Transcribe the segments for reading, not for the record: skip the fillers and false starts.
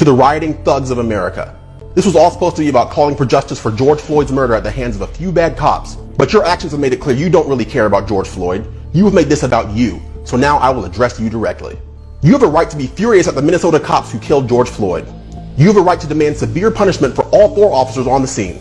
to the rioting thugs of America. This was all supposed to be about calling for justice for George Floyd's murder at the hands of a few bad cops. But your actions have made it clear you don't really care about George Floyd. You have made this about you. So now I will address you directly. You have a right to be furious at the Minnesota cops who killed George Floyd. You have a right to demand severe punishment for all 4 officers on the scene.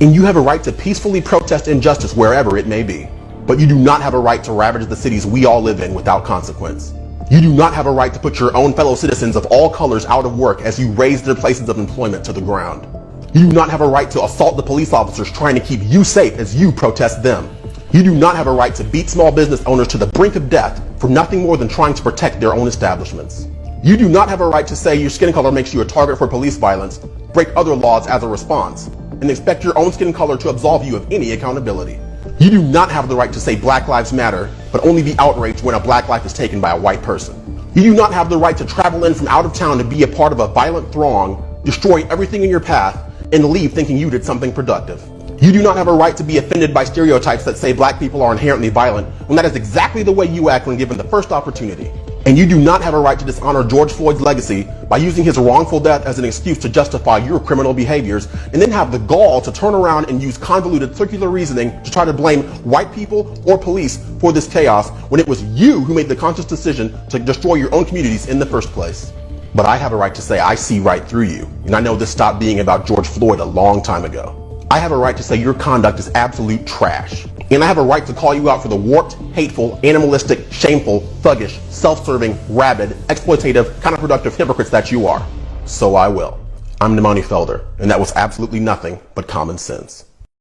And you have a right to peacefully protest injustice wherever it may be. But you do not have a right to ravage the cities we all live in without consequence. You do not have a right to put your own fellow citizens of all colors out of work as you raze their places of employment to the ground. You do not have a right to assault the police officers trying to keep you safe as you protest them. You do not have a right to beat small business owners to the brink of death for nothing more than trying to protect their own establishments. You do not have a right to say your skin color makes you a target for police violence, break other laws as a response, and expect your own skin color to absolve you of any accountability. You do not have the right to say Black Lives Matter, but only be outraged when a black life is taken by a white person. You do not have the right to travel in from out of town to be a part of a violent throng, destroy everything in your path, and leave thinking you did something productive. You do not have a right to be offended by stereotypes that say black people are inherently violent when that is exactly the way you act when given the first opportunity. And you do not have a right to dishonor George Floyd's legacy by using his wrongful death as an excuse to justify your criminal behaviors, and then have the gall to turn around and use convoluted circular reasoning to try to blame white people or police for this chaos when it was you who made the conscious decision to destroy your own communities in the first place. But I have a right to say I see right through you, and I know this stopped being about George Floyd a long time ago. I have a right to say your conduct is absolute trash. And I have a right to call you out for the warped, hateful, animalistic, shameful, thuggish, self-serving, rabid, exploitative, counterproductive hypocrites that you are. So I will. I'm Nemani Felder, and that was absolutely nothing but common sense.